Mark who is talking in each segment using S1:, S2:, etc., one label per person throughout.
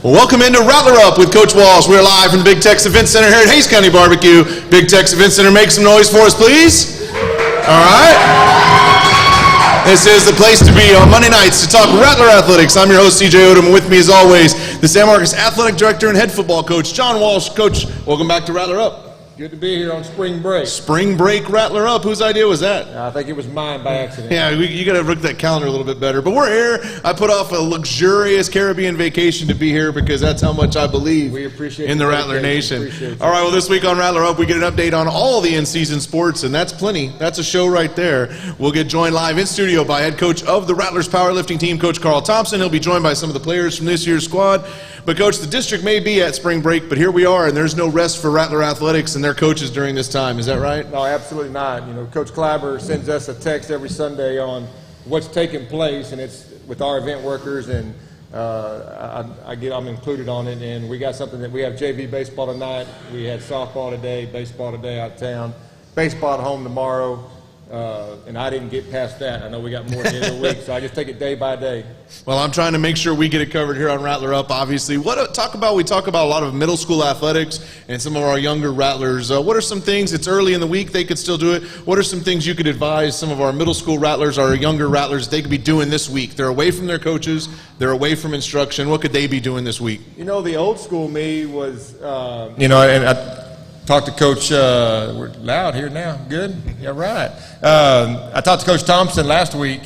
S1: Welcome into Rattler Up with Coach Walsh. We're live from Big Tex Event Center here at Hays BBQ. Big Tex Event Center, make some noise for us, please. All right. This is the place to be on Monday nights to talk Rattler Athletics. I'm your host, CJ Odom, and with me as always, the San Marcos Athletic Director and Head Football Coach, John Walsh. Coach, welcome back to Rattler Up.
S2: Good to be here on spring break.
S1: Spring break Rattler Up. Whose idea was that?
S2: I think it was mine by accident.
S1: Yeah, you got to look at that calendar a little bit better. But we're here. I put off a luxurious Caribbean vacation to be here because that's how much I believe in the Rattler Nation. All right, well, this week on Rattler Up, we get an update on all the in-season sports, and that's plenty. That's a show right there. We'll get joined live in studio by head coach of the Rattlers powerlifting team, Coach Carl Thompson. He'll be joined by some of the players from this year's squad. But, Coach, the district may be at spring break, but here we are, and there's no rest for Rattler Athletics and their coaches during this time. Is that right?
S2: No, absolutely not. You know, Coach Kleiber sends us a text every Sunday on what's taking place, and it's with our event workers, and I'm included on it. And we got something that we have JV baseball tonight. We had softball today, baseball today out of town, baseball at home tomorrow. And I didn't get past that. I know we got more at the end of the week, so I just take it day by day.
S1: Well, I'm trying to make sure we get it covered here on Rattler Up, obviously. We talk about a lot of middle school athletics and some of our younger Rattlers. What are some things, it's early in the week, they could still do it. What are some things you could advise some of our middle school Rattlers, our younger Rattlers, they could be doing this week? They're away from their coaches. They're away from instruction. What could they be doing this week?
S2: You know, the old school me was, talked to Coach, we're loud here now, good? Yeah, right. I talked to Coach Thompson last week,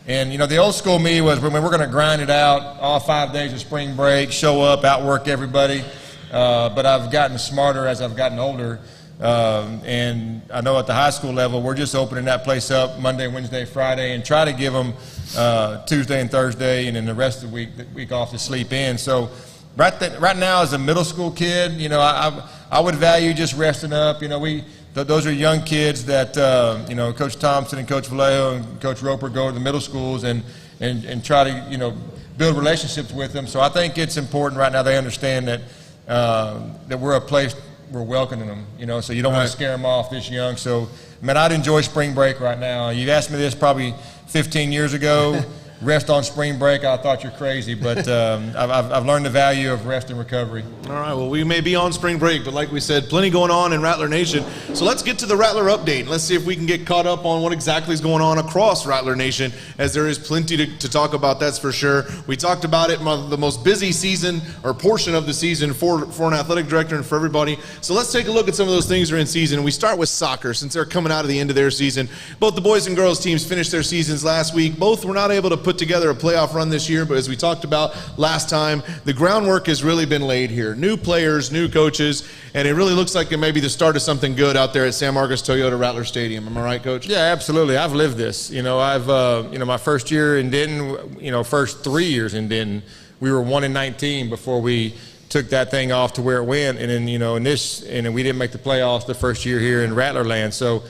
S2: and, you know, the old school me was when we're going to grind it out all 5 days of spring break, show up, outwork everybody. But I've gotten smarter as I've gotten older, and I know at the high school level, we're just opening that place up Monday, Wednesday, Friday, and try to give them Tuesday and Thursday, and then the rest of the week off to sleep in. So right now, as a middle school kid, you know, I would value just resting up. You know, those are young kids that, you know, Coach Thompson and Coach Vallejo and Coach Roper go to the middle schools and try to, you know, build relationships with them. So I think it's important right now they understand that that we're a place we're welcoming them, you know, so you don't want to scare them off this young. So, man, I'd enjoy spring break right now. You've asked me this probably 15 years ago. Rest on spring break, I thought you're crazy, but I've learned the value of rest and recovery.
S1: All right, well, we may be on spring break, but like we said, plenty going on in Rattler Nation. So let's get to the Rattler update. Let's see if we can get caught up on what exactly is going on across Rattler Nation, as there is plenty to talk about, that's for sure. We talked about it, the most busy season or portion of the season for an athletic director and for everybody. So let's take a look at some of those things that are in season. We start with soccer, since they're coming out of the end of their season. Both the boys and girls teams finished their seasons last week. Both were not able to put together a playoff run this year, but as we talked about last time, the groundwork has really been laid here. New players, new coaches, and it really looks like it may be the start of something good out there at San Marcos Toyota Rattler Stadium. Am I right, Coach?
S2: Yeah, absolutely. I've lived this. You know, my first year in Denton, you know, first 3 years in Denton, we were 1-19 before we took that thing off to where it went, and then, you know, and then we didn't make the playoffs the first year here in Rattlerland. So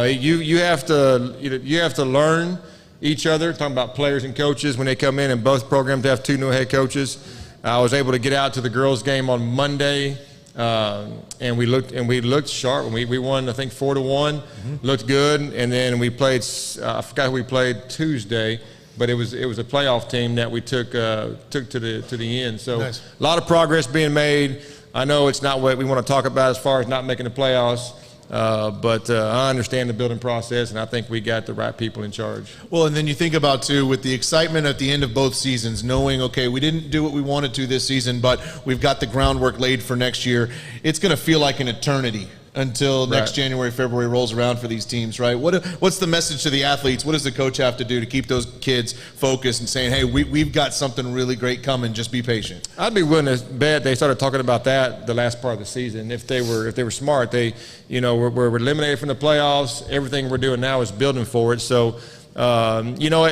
S2: you have to learn each other, talking about players and coaches when they come in, and both programs have 2 new head coaches. I was able to get out to the girls' game on Monday, and we looked sharp. We won, I think, 4-1. Looked good, and then we played. I forgot who we played Tuesday, but it was a playoff team that we took to the end. So nice. A lot of progress being made. I know it's not what we want to talk about as far as not making the playoffs. But I understand the building process, and I think we got the right people in charge.
S1: Well, and then you think about, too, with the excitement at the end of both seasons, knowing, okay, we didn't do what we wanted to this season, but we've got the groundwork laid for next year. It's going to feel like an eternity until next January, February rolls around for these teams, right? What's the message to the athletes? What does the coach have to do to keep those kids focused and saying, hey, we've got something really great coming, just be patient?
S2: I'd be willing to bet they started talking about that the last part of the season. If they were smart, they, you know, we're eliminated from the playoffs. Everything we're doing now is building for it. So, you know,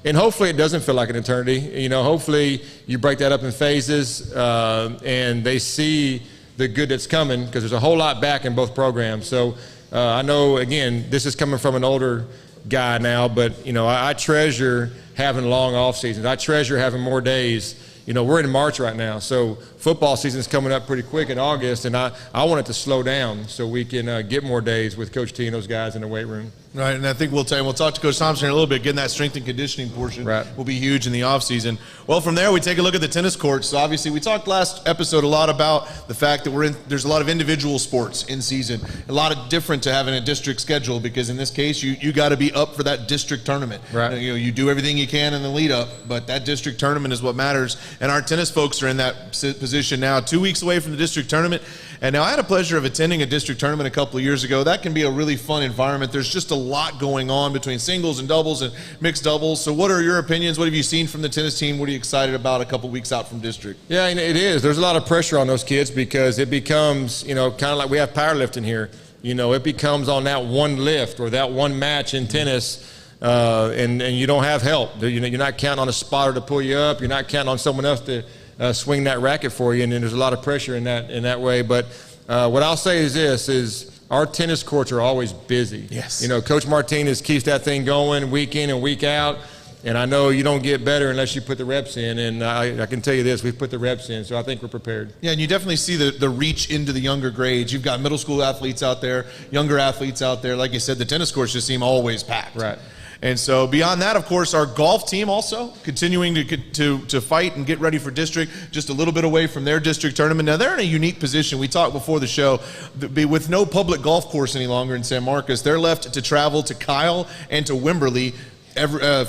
S2: and hopefully it doesn't feel like an eternity. You know, hopefully you break that up in phases, and they see the good that's coming, because there's a whole lot back in both programs. So I know, again, this is coming from an older guy now, but, you know, I treasure having long off seasons. I treasure having more days we're in March right now, so football season's coming up pretty quick in August, and I want it to slow down so we can get more days with Coach T and those guys in the weight room.
S1: Right, and I think we'll talk to Coach Thompson in a little bit. Getting that strength and conditioning portion will be huge in the offseason. Well, from there, we take a look at the tennis courts. So obviously, we talked last episode a lot about the fact that there's a lot of individual sports in season. A lot of different to having a district schedule, because in this case, you got to be up for that district tournament.
S2: Right.
S1: You do everything you can in the lead up, but that district tournament is what matters. And our tennis folks are in that position now, 2 weeks away from the district tournament. And now I had a pleasure of attending a district tournament a couple of years ago. That can be a really fun environment. There's just a lot going on between singles and doubles and mixed doubles. So what are your opinions? What have you seen from the tennis team? What are you excited about a couple weeks out from district?
S2: Yeah, it is. There's a lot of pressure on those kids because it becomes, kind of like we have powerlifting here. It becomes on that one lift or that one match in tennis, and you don't have help. You're not counting on a spotter to pull you up. You're not counting on someone else to swing that racket for you, and then there's a lot of pressure in that way. But what I'll say is this, is our tennis courts are always busy.
S1: Yes.
S2: Coach Martinez keeps that thing going week in and week out, and I know you don't get better unless you put the reps in, and I can tell you this, we've put the reps in, so I think we're prepared.
S1: Yeah, and you definitely see the reach into the younger grades. You've got middle school athletes out there, younger athletes out there. Like you said, the tennis courts just seem always packed.
S2: Right.
S1: And so beyond that, of course, our golf team also continuing to fight and get ready for district, just a little bit away from their district tournament. Now, they're in a unique position. We talked before the show, with no public golf course any longer in San Marcos, they're left to travel to Kyle and to Wimberley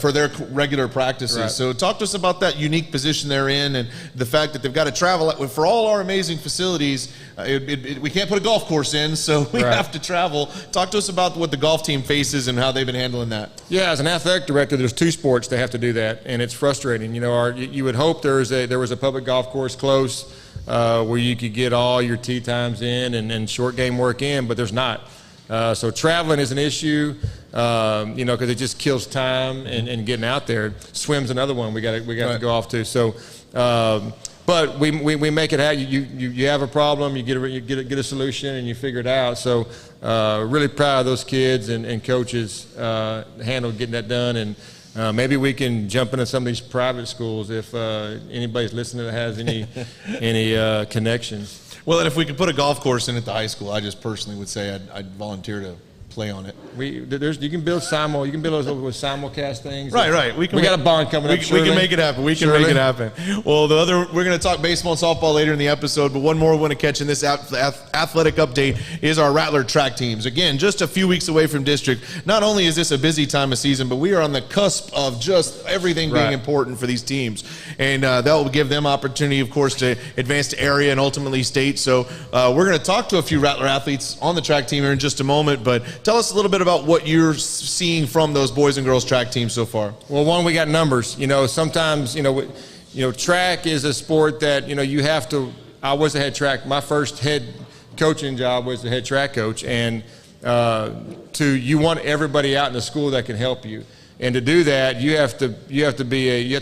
S1: for their regular practices.
S2: Right.
S1: So talk to us about that unique position they're in and the fact that they've got to travel. For all our amazing facilities, we can't put a golf course in, so we have to travel. Talk to us about what the golf team faces and how they've been handling that.
S2: Yeah, as an athletic director, there's 2 sports they have to do that, and it's frustrating. You would hope there was a public golf course close where you could get all your tee times in and short game work in, but there's not. So traveling is an issue, because it just kills time and getting out there. Swim's another one we got to go off to. So, but we make it happen. You have a problem, you get a solution, and you figure it out. So, really proud of those kids and coaches handle getting that done. And maybe we can jump into some of these private schools if anybody's listening that has any connections.
S1: Well, and if we could put a golf course in at the high school, I just personally would say I'd volunteer to play on it.
S2: You can build those with simulcast things.
S1: Right. We got
S2: a bond coming up.
S1: We can make it happen. Make it happen. Well, we're going to talk baseball and softball later in the episode, but one more we want to catch in this athletic update is our Rattler track teams. Again, just a few weeks away from district. Not only is this a busy time of season, but we are on the cusp of just everything being important for these teams, and that will give them opportunity, of course, to advance to area and ultimately state. So we're going to talk to a few Rattler athletes on the track team here in just a moment, but tell us a little bit about what you're seeing from those boys and girls track teams so far.
S2: Well, one, we got numbers. Sometimes, track is a sport that, you have to. I was the head track. My first head coaching job was the head track coach, and you want everybody out in the school that can help you. And to do that, you have to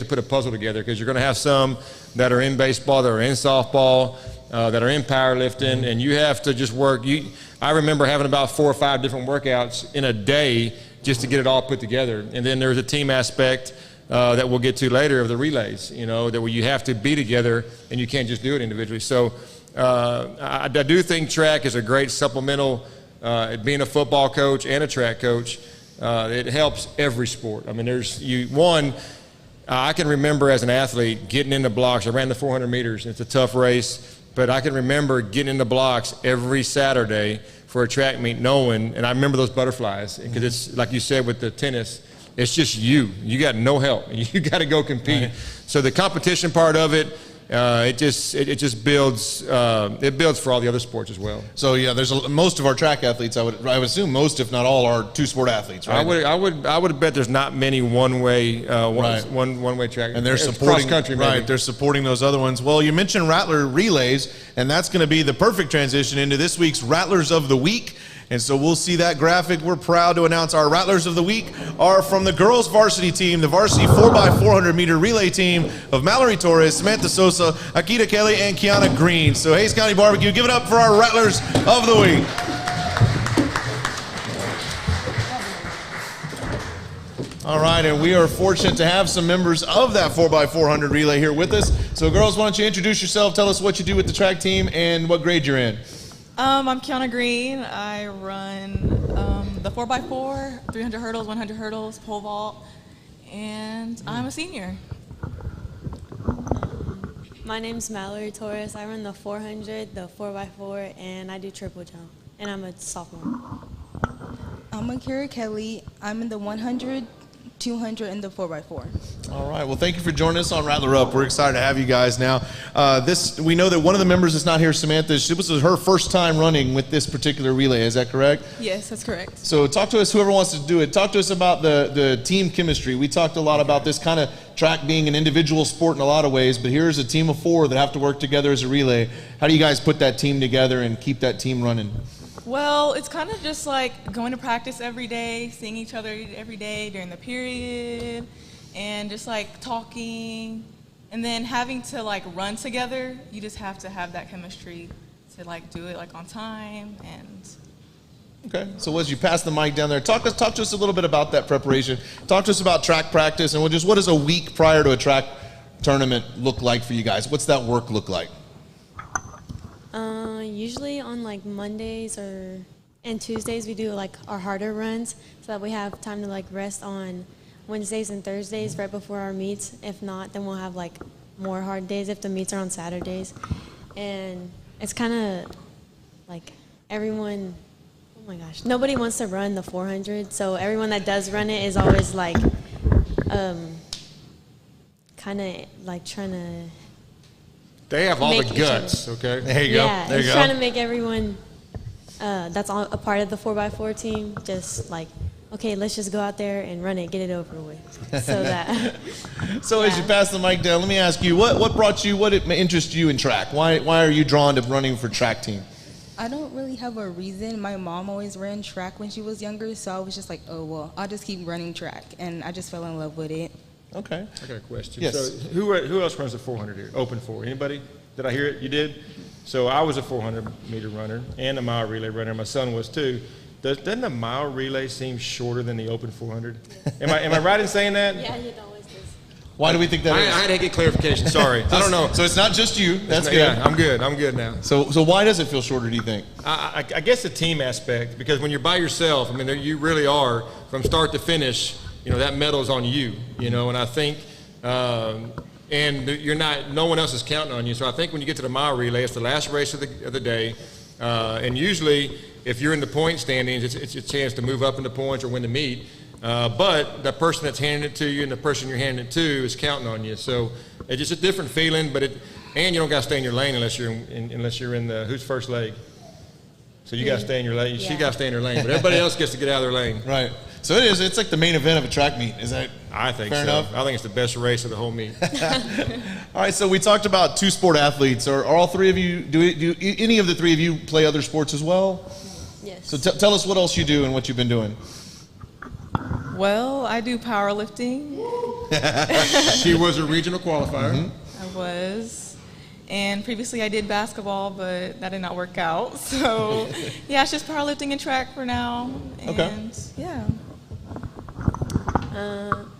S2: put a puzzle together, because you're going to have some that are in baseball, that are in softball, that are in powerlifting, and you have to just work. I remember having about 4 or 5 different workouts in a day just to get it all put together. And then there's a team aspect that we'll get to later of the relays, that where you have to be together and you can't just do it individually. So I do think track is a great supplemental, being a football coach and a track coach. It helps every sport. I mean, I can remember as an athlete getting into blocks. I ran the 400 meters. It's a tough race. But I can remember getting into blocks every Saturday for a track meet knowing, and I remember those butterflies, because it's like you said with the tennis, it's just you got no help. You got to go compete. Right. So the competition part of it, it just builds for all the other sports as well. So yeah, most of our track athletes, I would assume most, if not all, are 2-sport athletes, right? I would bet there's not many one-way track, and they're supporting cross country. Right, they're supporting those other ones. Well, you mentioned Rattler relays, and that's going to be the perfect transition into this week's Rattlers of the Week. And so we'll see that graphic. We're proud to announce our Rattlers of the Week are from the girls varsity team, the varsity 4x400 meter relay team of Mallory Torres, Samantha Sosa, Akita Kelly, and Kiana Green. So Hays County Barbecue, give it up for our Rattlers of the Week.
S1: All right, and we are fortunate to have some members of that 4x400 relay here with us. So girls, why don't you introduce yourself, tell us what you do with the track team and what grade you're in.
S3: I'm Kiana Green. I run the 4x4, 300 hurdles, 100 hurdles, pole vault, and I'm a senior.
S4: My name's Mallory Torres. I run the 400, the 4x4, and I do triple jump, and I'm a sophomore.
S5: I'm Akira Kelly. I'm in the 100, 200, and the 4x4.
S1: All right, well, thank you for joining us on Rattler Up. We're excited to have you guys now. We know that one of the members that's not here, Samantha, this was her first time running with this particular relay. Is that correct?
S3: Yes, that's correct.
S1: So talk to us, whoever wants to do it. Talk to us about the team chemistry. We talked a lot about this kind of track being an individual sport in a lot of ways, but here's a team of 4 that have to work together as a relay. How do you guys put that team together and keep that team running?
S3: Well, it's kind of just like going to practice every day, seeing each other every day during the period, and just like talking, and then having to like run together. You just have to have that chemistry to like do it like on time. And
S1: Okay, so as you pass the mic down there, talk to us a little bit about that preparation. Talk to us about track practice, and what does a week prior to a track tournament look like for you guys? What's that work look like?
S4: Usually on like Mondays and Tuesdays we do like our harder runs so that we have time to like rest on Wednesdays and Thursdays right before our meets. If not, then we'll have like more hard days if the meets are on Saturdays. And it's kind of like everyone, oh my gosh, nobody wants to run the 400, so everyone that does run it is always like kind of like trying to
S2: They have all
S4: make
S2: the
S4: each other.
S2: guts, okay?
S1: There you go.
S4: Yeah,
S1: There you
S4: it's
S1: go.
S4: trying to make everyone that's all a part of the 4x4 team just like, okay, let's just go out there and run it, get it over with. So that.
S1: So as you
S4: Yeah.
S1: pass the mic down, let me ask you, what interested you in track? Why are you drawn to running for track team?
S5: I don't really have a reason. My mom always ran track when she was younger, so I was just like, oh, well, I'll just keep running track. And I just fell in love with it.
S1: Okay.
S2: I got a question.
S1: Yes.
S2: So who else runs the 400 here? Open 4. Anybody? Did I hear it? You did? So I was a 400-meter runner and a mile relay runner. My son was too. Doesn't the mile relay seem shorter than the open 400? Am I right in saying that?
S4: Yeah, it always is.
S1: Why do we think that
S2: I
S1: is?
S2: had to get clarification. Sorry. I don't know.
S1: So it's not just you. That's good.
S2: Yeah, I'm good. I'm good now.
S1: So why does it feel shorter, do you think?
S2: I guess the team aspect, because when you're by yourself, I mean, you really are, from start to finish, that medal's on you, and I think, and no one else is counting on you. So I think when you get to the mile relay, it's the last race of the day, and usually if you're in the point standings, it's a chance to move up in the points or win the meet. But the person that's handing it to you and the person you're handing it to is counting on you. So it's just a different feeling, and you don't got to stay in your lane unless you're in the who's first leg. So you got to stay in your lane. She got to stay in her lane, but everybody else gets to get out of their lane.
S1: Right. So it is. It's like the main event of a track meet. Is that
S2: I think
S1: fair
S2: so.
S1: enough?
S2: I think it's the best race of the whole meet.
S1: All right. So we talked about 2 sport athletes. Are all 3 of you? Do any of the 3 of you play other sports as well?
S4: Yes.
S1: So tell us what else you do and what you've been doing.
S3: well, I do powerlifting.
S2: She was a regional qualifier.
S1: Mm-hmm.
S3: I was. And previously I did basketball, but that did not work out. So yeah, it's just powerlifting and track for now. And
S1: Okay.
S3: yeah.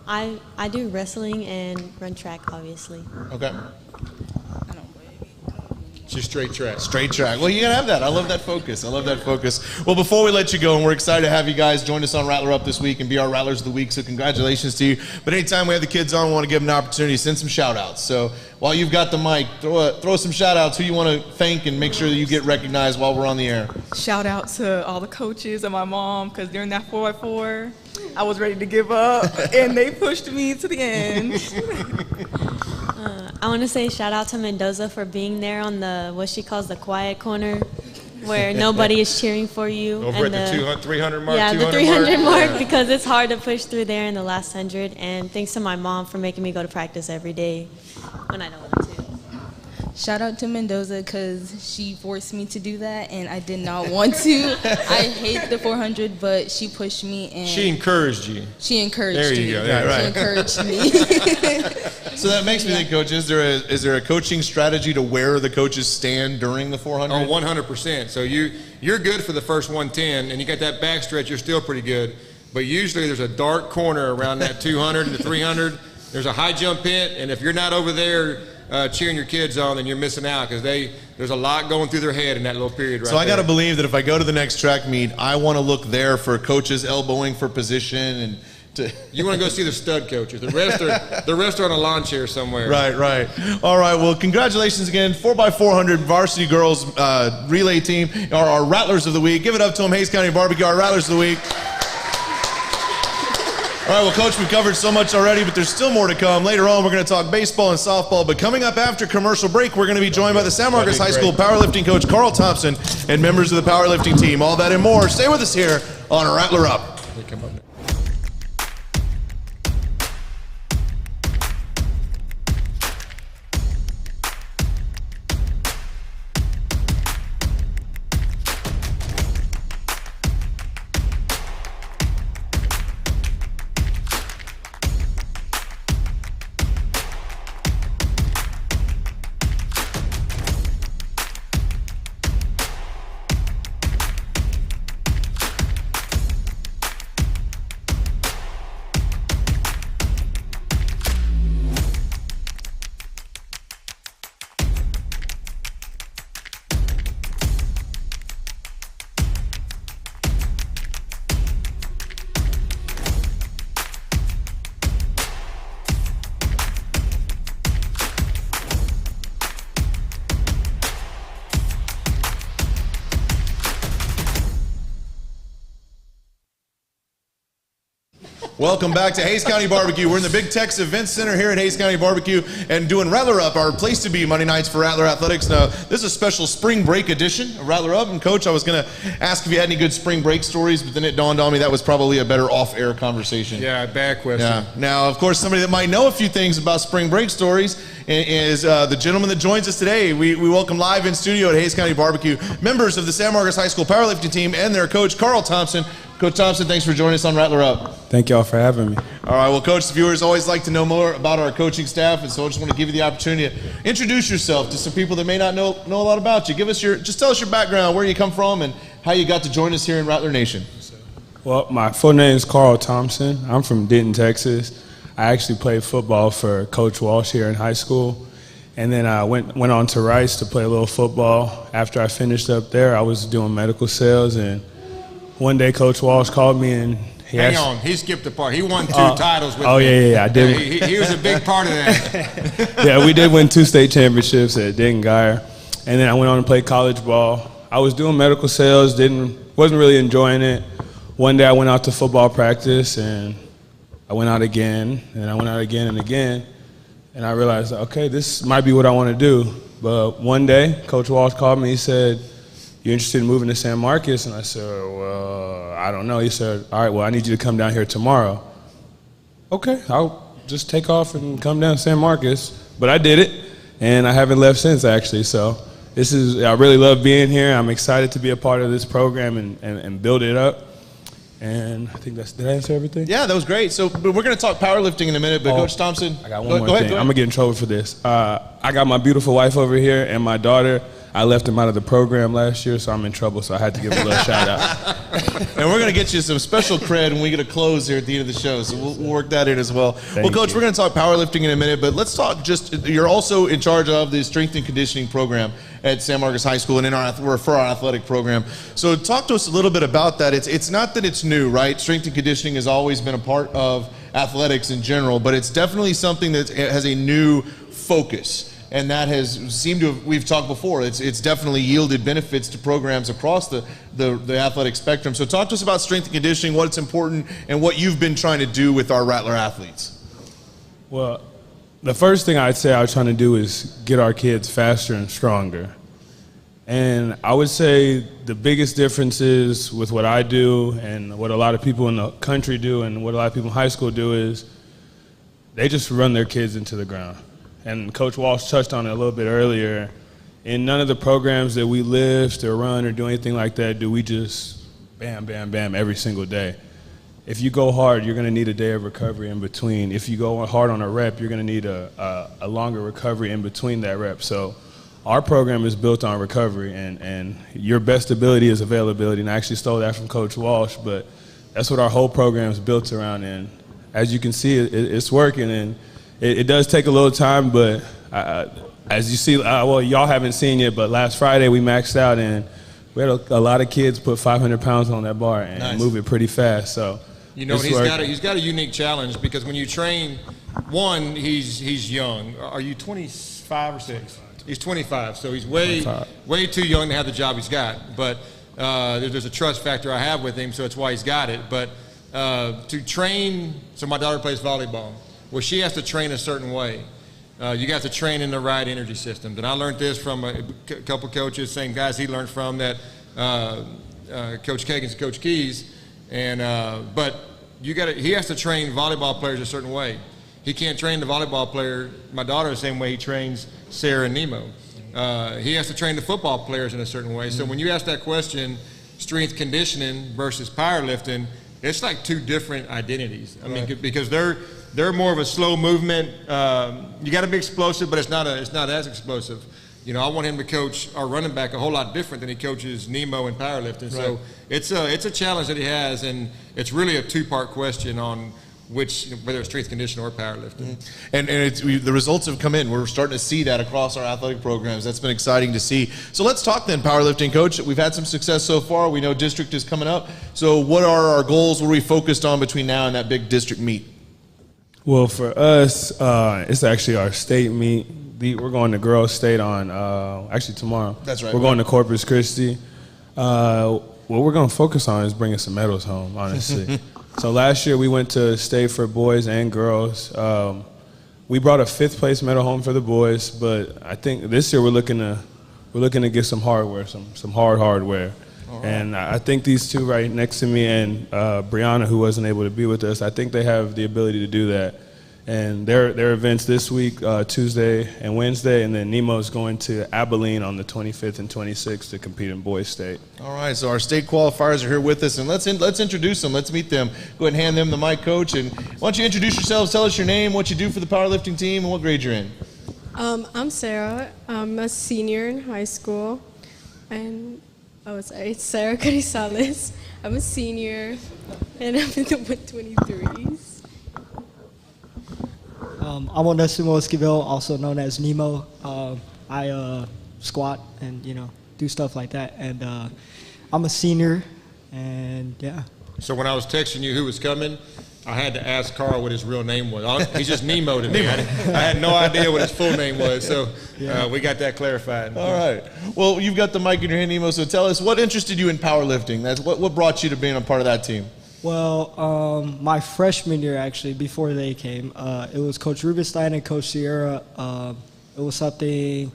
S4: I do wrestling and run track, obviously.
S1: Okay.
S5: I don't
S2: She's straight track.
S1: Straight track. Well, you gotta have that. I love that focus. Well, before we let you go, and we're excited to have you guys join us on Rattler Up this week and be our Rattlers of the Week, so congratulations to you. But anytime we have the kids on, we want to give them an opportunity to send some shout-outs. So while you've got the mic, throw some shout-outs, who you want to thank and make sure that you get recognized while we're on the air.
S3: Shout out to all the coaches and my mom, because during that 4x4, I was ready to give up, and they pushed me to the end.
S4: I want to say shout out to Mendoza for being there on what she calls the quiet corner, where nobody is cheering for you.
S2: Over
S4: and
S2: at the 200, 300 mark,
S4: Yeah,
S2: 200
S4: the 300 mark,
S2: Yeah.
S4: because it's hard to push through there in the last 100. And thanks to my mom for making me go to practice every day when I don't want to.
S5: Shout out to Mendoza because she forced me to do that, and I did not want to. I hate the 400, but she pushed me, and
S2: She encouraged you.
S5: she encouraged
S2: There you
S5: me.
S2: go. Yeah, right.
S5: She encouraged me.
S1: So that makes me think, Coach, is there a coaching strategy to where the coaches stand during the 400?
S2: Oh, 100%. So you're good for the first 110, and you got that back stretch, you're still pretty good. but usually there's a dark corner around that 200 and the 300. There's a high jump pit, and if you're not over there cheering your kids on, then you're missing out because there's a lot going through their head in that little period right
S1: So I got to
S2: there.
S1: believe that if I go to the next track meet, I want to look there for coaches elbowing for position and
S2: You want to go see the stud coaches. The rest are on a lawn chair somewhere.
S1: Right. All right, well, congratulations again. 4x400 varsity girls relay team are our Rattlers of the Week. Give it up to them, Hays County Barbecue, our Rattlers of the Week. All right, well, Coach, we've covered so much already, but there's still more to come. Later on, we're going to talk baseball and softball, but coming up after commercial break, we're going to be joined by the San Marcos High School powerlifting coach, Carl Thompson, and members of the powerlifting team. All that and more. Stay with us here on Rattler Up. Welcome back to Hays County Barbecue. We're in the Big Tex Event Center here at Hays County Barbecue and doing Rattler Up, our place to be Monday nights for Rattler Athletics. Now, this is a special spring break edition of Rattler Up. And Coach, I was going to ask if you had any good spring break stories, but then it dawned on me that was probably a better off-air conversation.
S2: Yeah, bad question.
S1: Yeah. Now, of course, somebody that might know a few things about spring break stories is the gentleman that joins us today. We welcome live in studio at Hays County Barbecue members of the San Marcos High School powerlifting team and their coach, Carl Thompson. Coach Thompson, thanks for joining us on Rattler Up.
S6: Thank y'all for having me.
S1: All right, well, Coach, the viewers always like to know more about our coaching staff, and so I just want to give you the opportunity to introduce yourself to some people that may not know a lot about you. Just tell us your background, where you come from, and how you got to join us here in Rattler Nation.
S6: Well, my full name is Carl Thompson. I'm from Denton, Texas. I actually played football for Coach Walsh here in high school, and then I went on to Rice to play a little football. After I finished up there, I was doing medical sales, and one day Coach Walsh called me and
S2: Hang on, he skipped a part. He won 2 titles with
S6: me. Yeah, I did.
S2: He was a big part of that.
S6: Yeah, we did win 2 state championships at Denton Guyer, and then I went on to play college ball. I was doing medical sales, wasn't really enjoying it. One day I went out to football practice, and I went out again, and I went out again and again, and I realized, okay, this might be what I want to do. But one day, Coach Walsh called me. He said, "You interested in moving to San Marcos?" And I said, "Well, I don't know." He said, "All right, well, I need you to come down here tomorrow." Okay, I'll just take off and come down to San Marcos. But I did it, and I haven't left since, actually. So I really love being here. I'm excited to be a part of this program and build it up. And I think did I answer everything?
S1: Yeah, that was great. So we're going to talk powerlifting in a minute, but Coach Thompson.
S6: I got one more thing. I'm going to get in trouble for this. I got my beautiful wife over here and my daughter. I left them out of the program last year, so I'm in trouble, so I had to give a little shout out.
S1: And we're going to get you some special cred when we get a close here at the end of the show, so we'll work that in as well. Well, Coach, we're going to talk powerlifting in a minute, but let's talk you're also in charge of the strength and conditioning program at San Marcos High School and for our athletic program. So talk to us a little bit about that. It's not that it's new, right? Strength and conditioning has always been a part of athletics in general, but it's definitely something that has a new focus. And that has seemed to we've talked before, it's definitely yielded benefits to programs across the athletic spectrum. So talk to us about strength and conditioning, what's important, and what you've been trying to do with our Rattler athletes.
S6: Well, the first thing I'd say I was trying to do is get our kids faster and stronger. And I would say the biggest differences with what I do and what a lot of people in the country do and what a lot of people in high school do is they just run their kids into the ground. And Coach Walsh touched on it a little bit earlier. In none of the programs that we lift or run or do anything like that do we just bam, bam, bam every single day. If you go hard, you're going to need a day of recovery in between. If you go hard on a rep, you're going to need a longer recovery in between that rep. So our program is built on recovery, and your best ability is availability. And I actually stole that from Coach Walsh, but that's what our whole program is built around. And as you can see, it's working, and it does take a little time, but as you see, well, y'all haven't seen it, but last Friday we maxed out, and we had a lot of kids put 500 pounds on that bar and move it pretty fast. So
S2: you know, he's got a unique challenge, because when you train, one, he's young. Are you 25 or 6? He's 25, so he's way too young to have the job he's got. But there's a trust factor I have with him, so that's why he's got it. But to train, so my daughter plays volleyball. Well, she has to train a certain way. You got to train in the right energy systems. And I learned this from a couple coaches, same guys he learned from, that Coach Kagan's and Coach Keys. And but he has to train volleyball players a certain way. He can't train the volleyball player, my daughter, the same way he trains Sarah and Nemo. He has to train the football players in a certain way. So when you ask that question, strength conditioning versus powerlifting, it's like two different identities. I mean, because they're more of a slow movement. You got to be explosive, but it's not as explosive. You know, I want him to coach our running back a whole lot different than he coaches Nemo in powerlifting. So it's a challenge that he has, and it's really a two-part question on whether it's strength conditioning or powerlifting.
S1: And the results have come in. We're starting to see that across our athletic programs. That's been exciting to see. So let's talk then powerlifting, Coach. We've had some success so far. We know district is coming up. So what are our goals? What are we focused on between now and that big district meet?
S6: Well, for us, it's actually our state meet. We're going to Girls State on actually tomorrow.
S1: That's right.
S6: We're going to Corpus Christi. What we're going to focus on is bringing some medals home, honestly. So last year we went to state for boys and girls. We brought a 5th place medal home for the boys, but I think this year we're looking to get some hardware, some hardware. Right. And I think these two right next to me and Brianna, who wasn't able to be with us, I think they have the ability to do that. And their events this week, Tuesday and Wednesday, and then Nemo's going to Abilene on the 25th and 26th to compete in boys state.
S1: All right, so our state qualifiers are here with us, and let's introduce them. Let's meet them. Go ahead and hand them the mic, Coach. And why don't you introduce yourselves? Tell us your name, what you do for the powerlifting team, and what grade you're in.
S7: I'm Sarah. I'm a senior in high school, and it's Sarah Carizales. I'm a senior, and I'm in the 123s.
S8: I'm Onésimo Esquivel, also known as Nemo. I squat and, do stuff like that. And I'm a senior, and yeah.
S2: So when I was texting you who was coming, I had to ask Carl what his real name was. He's just Nemo to me. I had no idea what his full name was, so we got that clarified.
S1: All right. Well, you've got the mic in your hand, Nemo, so tell us, what interested you in powerlifting? That's what brought you to being a part of that team?
S8: Well, my freshman year, actually, before they came, it was Coach Rubenstein and Coach Sierra. It was something,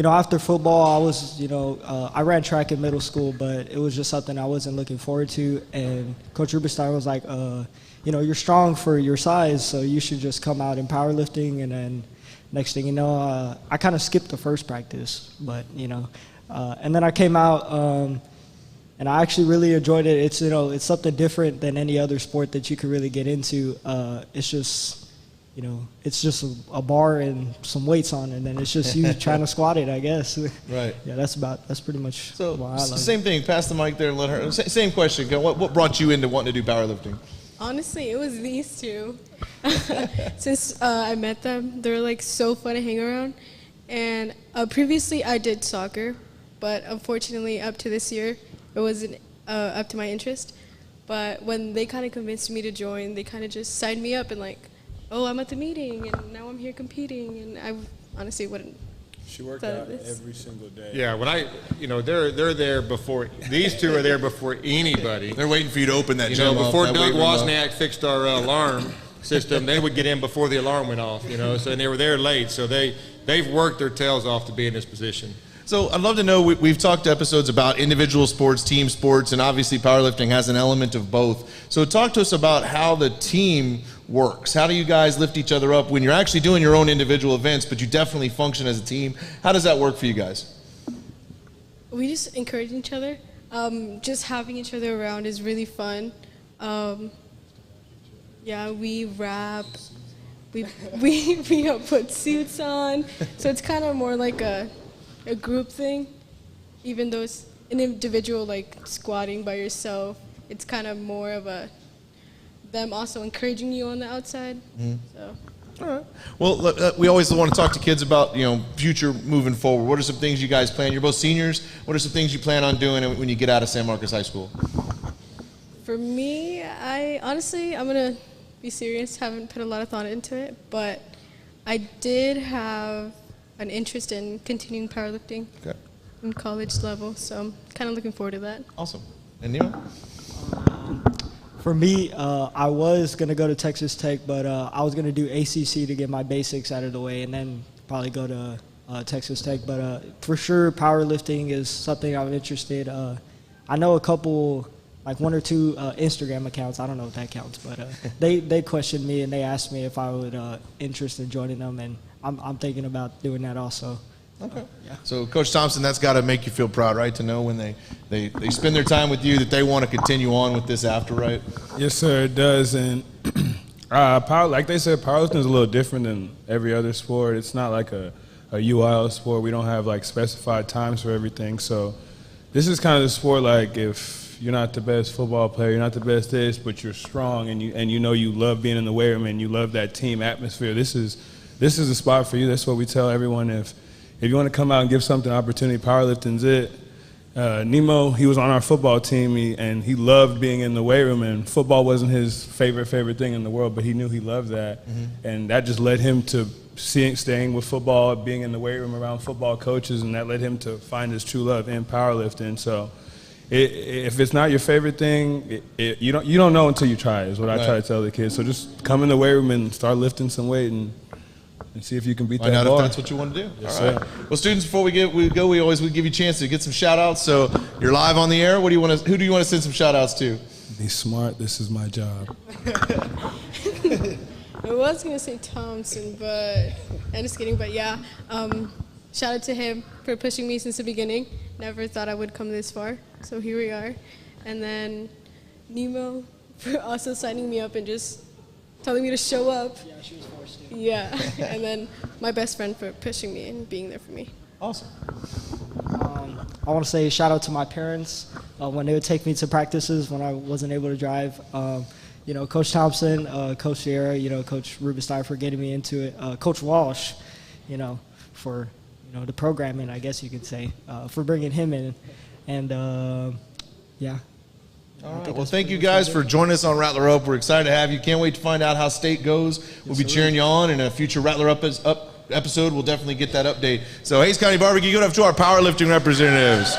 S8: after football, I was, I ran track in middle school, but it was just something I wasn't looking forward to. And Coach Rubenstein was like, you're strong for your size, so you should just come out in powerlifting. And then next thing you know, I kind of skipped the first practice, but, and then I came out, and I actually really enjoyed it. It's it's something different than any other sport that you could really get into. It's just it's just a bar and some weights on, and then it's just you trying to squat it, I guess.
S1: Right.
S8: Yeah, that's pretty much.
S1: So
S8: why I love
S1: same thing. Pass the mic there and let her. Same question. What brought you into wanting to do powerlifting?
S7: Honestly, it was these two. Since I met them, they're like so fun to hang around. And previously I did soccer, but unfortunately up to this year, it wasn't up to my interest. But when they kind of convinced me to join, they kind of just signed me up and like, oh, I'm at the meeting and now I'm here competing. And I honestly wouldn't.
S6: She worked out every single day.
S2: Yeah, they're there before, these two are there before anybody.
S1: They're waiting for you to open that gym up,
S2: before
S1: that
S2: Doug
S1: weight room up.
S2: Wozniak fixed our alarm system, they would get in before the alarm went off, so they were there late. So they've worked their tails off to be in this position.
S1: So I'd love to know, we've talked episodes about individual sports, team sports, and obviously powerlifting has an element of both. So talk to us about how the team works. How do you guys lift each other up when you're actually doing your own individual events, but you definitely function as a team? How does that work for you guys?
S7: We just encourage each other. Just having each other around is really fun. We rap. We put suits on. So it's kind of more like a group thing, even though it's an individual, like squatting by yourself. It's kind of more of a them also encouraging you on the outside. So.
S1: All right. Well, we always want to talk to kids about, future moving forward. What are some things you guys plan? You're both seniors. What are some things you plan on doing when you get out of San Marcos High School?
S7: For me, I'm going to be serious. Haven't put a lot of thought into it, but I did have an interest in continuing powerlifting in college level, so I'm kind of looking forward to that.
S1: Awesome. And Nemo?
S8: For me, I was going to go to Texas Tech, but I was going to do ACC to get my basics out of the way and then probably go to Texas Tech. But for sure, powerlifting is something I'm interested in. I know a couple, like 1 or 2 Instagram accounts. I don't know if that counts, but they questioned me and they asked me if I would interested in joining them, and I'm thinking about doing that also.
S1: Okay. So, Coach Thompson, that's got to make you feel proud, right? To know when they spend their time with you that they want to continue on with this after, right?
S6: Yes, sir, it does. And like they said, powerlifting is a little different than every other sport. It's not like a UIL sport. We don't have like specified times for everything. So this is kind of the sport, like, if you're not the best football player, you're not the best this, but you're strong and you love being in the weight room and you love that team atmosphere. This is a spot for you. That's what we tell everyone. If you want to come out and give something opportunity, powerlifting's it. Nemo, he was on our football team, and he loved being in the weight room, and football wasn't his favorite thing in the world, but he knew he loved that. And that just led him to staying with football, being in the weight room around football coaches, and that led him to find his true love in powerlifting. So if it's not your favorite thing, you don't know until you try, is what I try to tell the kids. So just come in the weight room and start lifting some weight and see if you can beat that bar.
S1: Find out if that's what you want to do.
S6: Yes,
S1: all right. Well, students, before we go, we always give you a chance to get some shout-outs. So you're live on the air. Who do you want to send some shout-outs to?
S6: Be smart. This is my job.
S7: I was going to say Thompson, but I'm just kidding. But yeah, shout out to him for pushing me since the beginning. Never thought I would come this far. So here we are. And then Nemo for also signing me up and just telling me to show up.
S8: Yeah, she was forced to.
S7: Yeah, and then my best friend for pushing me and being there for me.
S1: Awesome.
S8: I want to say shout out to my parents when they would take me to practices when I wasn't able to drive. Coach Thompson, Coach Sierra, Coach Rubenstein for getting me into it. Coach Walsh, for the programming, I guess you could say, for bringing him in, and yeah.
S1: All right. Well, thank you guys for joining us on Rattler Up. We're excited to have you. Can't wait to find out how state goes. We'll be cheering you on. In a future Rattler Up episode, we'll definitely get that update. So, Hays County Barbecue, good up to our powerlifting representatives.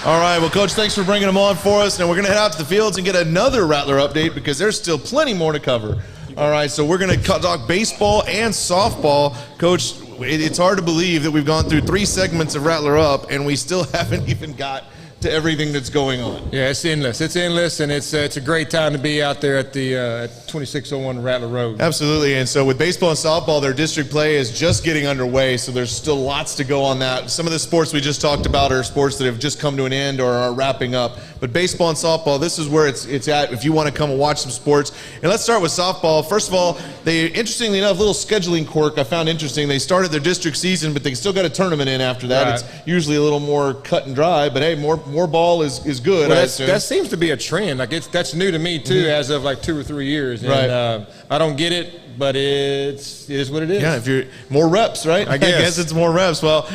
S1: All right. Well, Coach, thanks for bringing them on for us. Now we're going to head out to the fields and get another Rattler update because there's still plenty more to cover. All right. So we're going to talk baseball and softball. Coach, it's hard to believe that we've gone through 3 segments of Rattler Up and we still haven't even got to everything that's going on.
S2: Yeah, it's endless. It's endless, and it's a great time to be out there at the 2601 Rattler Road.
S1: Absolutely, and so with baseball and softball, their district play is just getting underway, so there's still lots to go on that. Some of the sports we just talked about are sports that have just come to an end or are wrapping up, but baseball and softball, this is where it's at if you want to come and watch some sports. And let's start with softball. First of all, they, interestingly enough, little scheduling quirk I found interesting. They started their district season, but they still got a tournament in after that.
S2: Right.
S1: It's usually a little more cut and dry, but hey, more ball is good.
S2: Well, that seems to be a trend. Like that's new to me too, as of like 2 or 3 years. And,
S1: right.
S2: I don't get it, but it is what it is.
S1: Yeah, if you're more reps, right?
S2: I guess
S1: it's more reps. Well,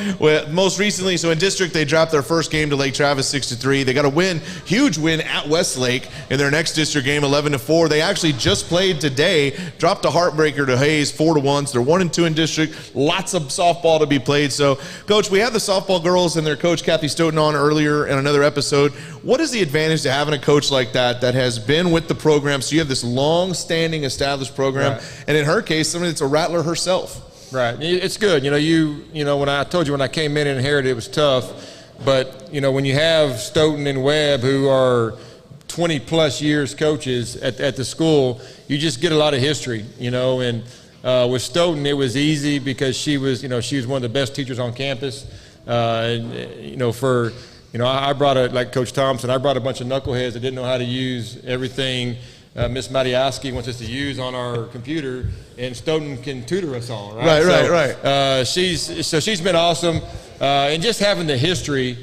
S1: most recently, so in district, they dropped their first game to Lake Travis 6-3. They got a win, huge win at Westlake in their next district game, 11-4. They actually just played today, dropped a heartbreaker to Hays 4-1. So they're 1-2 in district. Lots of softball to be played. So, Coach, we had the softball girls and their coach Kathy Stoughton on earlier in another episode. What is the advantage to having a coach like that has been with the program? So you have this long-standing, established program.
S2: Right.
S1: And in her case, somebody that's a Rattler herself.
S2: Right. It's good. When I told you when I came in and inherited, it was tough. But, when you have Stoughton and Webb, who are 20-plus years coaches at the school, you just get a lot of history, And with Stoughton, it was easy because she was one of the best teachers on campus. I brought like Coach Thompson, I brought a bunch of knuckleheads that didn't know how to use everything Miss Matioski wants us to use on our computer, and Stoughton can tutor us all, right?
S1: Right.
S2: She's been awesome, and just having the history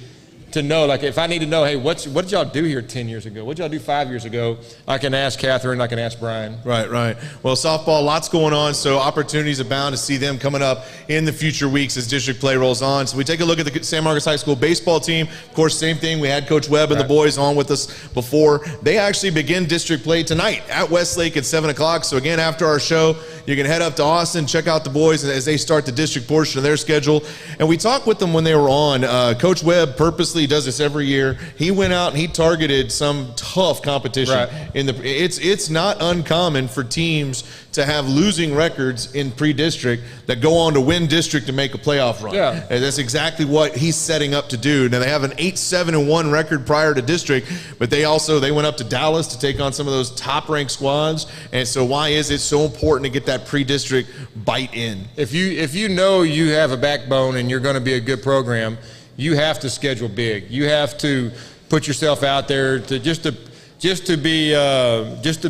S2: to know, like if I need to know, hey, what did y'all do here 10 years ago? What did y'all do 5 years ago? I can ask Catherine, I can ask Brian.
S1: Right. Well, softball, lots going on, so opportunities abound to see them coming up in the future weeks as district play rolls on. So we take a look at the San Marcos High School baseball team. Of course, same thing. We had Coach Webb and the boys on with us before. They actually begin district play tonight at Westlake at 7 o'clock. So again, after our show, you can head up to Austin, check out the boys as they start the district portion of their schedule. And we talked with them when they were on. Coach Webb purposely does this every year. He went out and he targeted some tough competition.
S2: Right.
S1: It's not uncommon for teams to have losing records in pre-district that go on to win district and make a playoff run.
S2: Yeah.
S1: And that's exactly what he's setting up to do. Now they have an 8-7-1 record prior to district, but they went up to Dallas to take on some of those top-ranked squads. And so why is it so important to get that pre-district bite in?
S2: If you know you have a backbone and you're going to be a good program, you have to schedule big. You have to put yourself out there to just to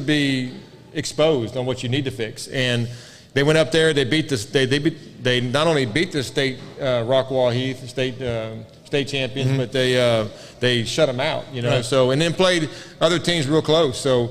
S2: be exposed on what you need to fix. And they went up there. They they not only beat the state Rockwall Heath state champions, but they shut them out.
S1: Right.
S2: So and then played other teams real close. So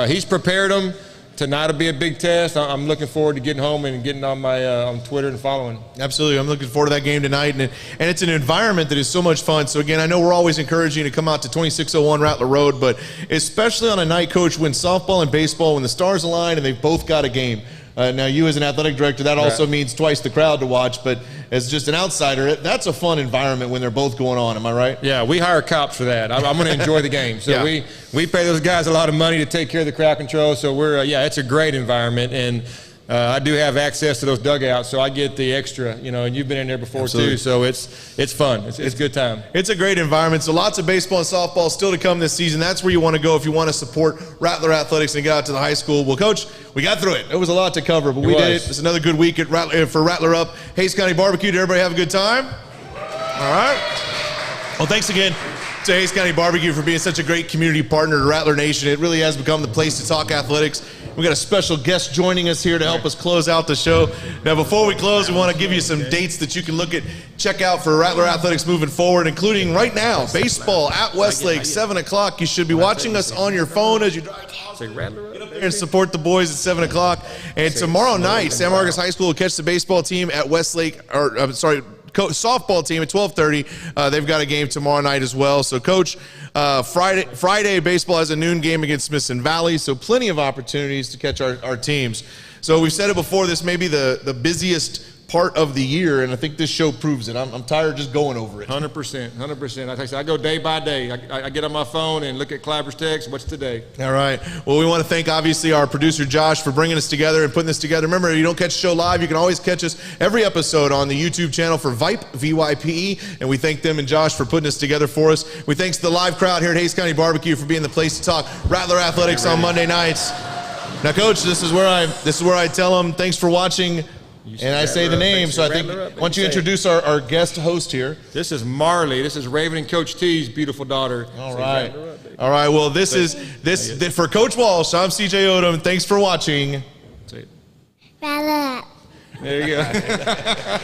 S2: he's prepared them. Tonight will be a big test. I'm looking forward to getting home and getting on my on Twitter and following.
S1: Absolutely. I'm looking forward to that game tonight. And it's an environment that is so much fun. So, again, I know we're always encouraging you to come out to 2601 Rattler Road, but especially on a night, Coach, when softball and baseball, when the stars align and they've both got a game. Now, you as an athletic director, that also means twice the crowd to watch. But as just an outsider, that's a fun environment when they're both going on. Am I right?
S2: Yeah, we hire cops for that. I'm going to enjoy the game. So
S1: Yeah.
S2: we pay those guys a lot of money to take care of the crowd control. So we're it's a great environment. And I do have access to those dugouts, so I get the extra, and you've been in there before
S1: Absolutely.
S2: too. So it's fun. It's a good time.
S1: It's a great environment. So lots of baseball and softball still to come this season. That's where you want to go if you want to support Rattler Athletics and get out to the high school. Well, Coach, we got through it. It was a lot to cover, but we did it. It's another good week at for Rattler Up. Hays County Barbecue. Did everybody have a good time? All right. Well, thanks again to Hays County Barbecue for being such a great community partner to Rattler Nation. It really has become the place to talk athletics. We got a special guest joining us here to help us close out the show. Now, before we close, we want to give you some dates that you can check out for Rattler Athletics moving forward, including right now, baseball at Westlake, 7 o'clock. You should be watching us on your phone as you drive. Get up there and support the boys at 7 o'clock. And tomorrow night, San Marcos High School will catch the baseball team at Westlake, softball team at 12:30. They've got a game tomorrow night as well. So, Coach, Friday baseball has a noon game against Smithson Valley, so plenty of opportunities to catch our teams. So we've said it before, this may be the busiest part of the year, and I think this show proves it. I'm tired of just going over it.
S2: 100%. Like I said, I go day by day. I get on my phone and look at Clapper's text. What's today?
S1: All right. Well, we want to thank, obviously, our producer, Josh, for bringing us together and putting this together. Remember, you don't catch the show live. You can always catch us every episode on the YouTube channel for VYPE, VYPE, and we thank them and Josh for putting this together for us. We thank the live crowd here at Hays County Barbecue for being the place to talk Rattler Athletics on Monday nights. Now, Coach, this is where I tell them thanks for watching. And I say the name, so I think, why don't you introduce our guest host here?
S2: This is Marley. This is Raven and Coach T's beautiful daughter.
S1: All right. All right, well, this for Coach Walsh, I'm CJ Odom. Thanks for watching.
S9: Rattler Up.
S2: There you go.